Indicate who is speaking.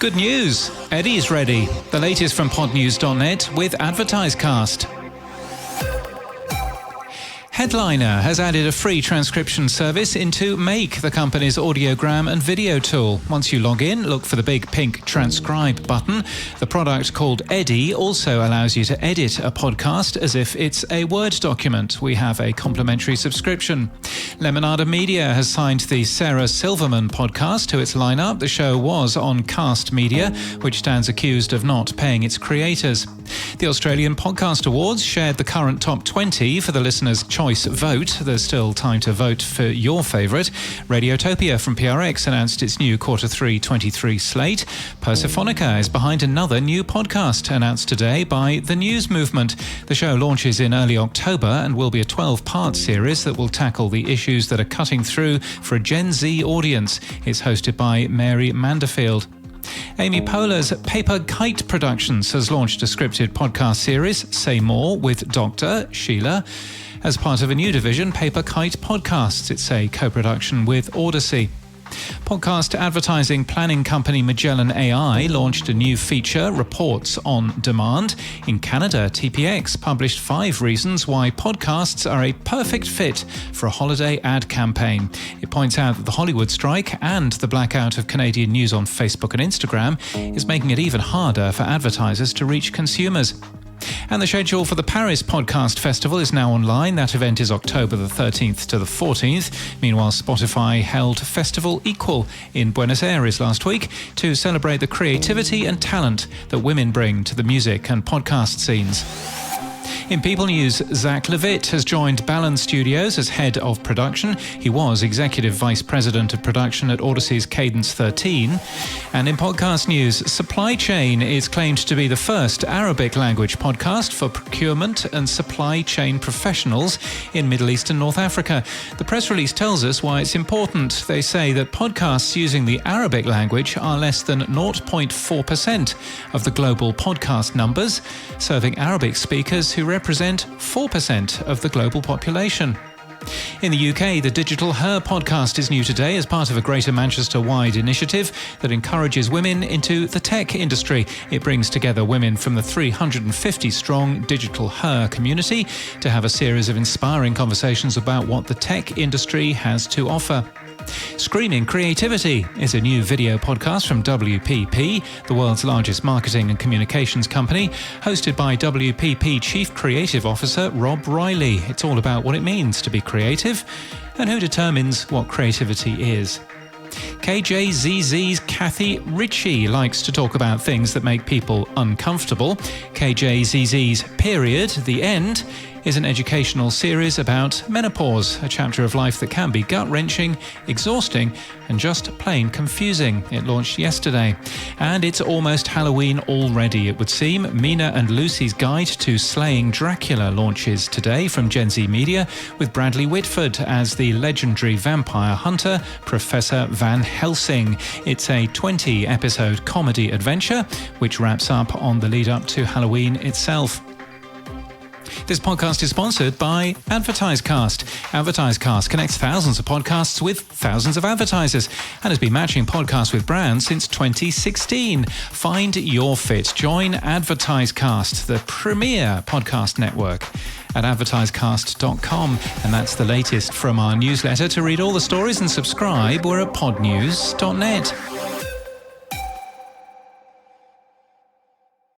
Speaker 1: Good news! Eddy is ready. The latest from Podnews.net with Advertise Kast. Headliner has added a free transcription service into Make, the company's audiogram and video tool. Once you log in, look for the big pink transcribe button. The product called Eddy also allows you to edit a podcast as if it's a Word document. We have a complimentary subscription. Lemonada Media has signed the Sarah Silverman podcast to its lineup. The show was on Kast Media, which stands accused of not paying its creators. The Australian Podcast Awards shared the current top 20 for the listener's choice vote. There's still time to vote for your favourite. Radiotopia from PRX announced its new Q3 23 slate. Persephonica is behind another new podcast announced today by The News Movement. The show launches in early October and will be a 12-part series that will tackle the issues that are cutting through for a Gen Z audience. It's hosted by Mary Manderfield. Amy Poehler's Paper Kite Productions has launched a scripted podcast series, Say More, with Dr. Sheila. As part of a new division, Paper Kite Podcasts. It's a co-production with Odyssey. Podcast advertising planning company Magellan AI launched a new feature, Reports on Demand. In Canada, TPX published 5 reasons why podcasts are a perfect fit for a holiday ad campaign. It points out that the Hollywood strike and the blackout of Canadian news on Facebook and Instagram is making it even harder for advertisers to reach consumers. And the schedule for the Paris Podcast Festival is now online. That event is October the 13th to the 14th. Meanwhile, Spotify held Festival Equal in Buenos Aires last week to celebrate the creativity and talent that women bring to the music and podcast scenes. In People News, Zach Levitt has joined Ballon Studios as head of production. He was executive vice president of production at Odyssey's Cadence 13. And in podcast news, Supply Chain is claimed to be the first Arabic language podcast for procurement and supply chain professionals in Middle East and North Africa. The press release tells us why it's important. They say that podcasts using the Arabic language are less than 0.4% of the global podcast numbers, serving Arabic speakers who represent 4% of the global population. In the UK, the Digital Her podcast is new today as part of a Greater Manchester-wide initiative that encourages women into the tech industry. It brings together women from the 350-strong Digital Her community to have a series of inspiring conversations about what the tech industry has to offer. Screaming Creativity is a new video podcast from WPP, the world's largest marketing and communications company, hosted by WPP Chief Creative Officer Rob Riley. It's all about what it means to be creative and who determines what creativity is. KJZZ's Kathy Ritchie likes to talk about things that make people uncomfortable. KJZZ's Period, The End, is an educational series about menopause, a chapter of life that can be gut-wrenching, exhausting, and just plain confusing. It launched yesterday. And it's almost Halloween already, it would seem. Mina and Lucy's Guide to Slaying Dracula launches today from Gen Z Media, with Bradley Whitford as the legendary vampire hunter, Professor Van Helsing. It's a 20-episode comedy adventure, which wraps up on the lead-up to Halloween itself. This podcast is sponsored by Advertise Kast. Advertise Kast connects thousands of podcasts with thousands of advertisers and has been matching podcasts with brands since 2016. Find your fit. Join Advertise Kast, the premier podcast network, at advertisecast.com. And that's the latest from our newsletter. To read all the stories and subscribe, we're at podnews.net.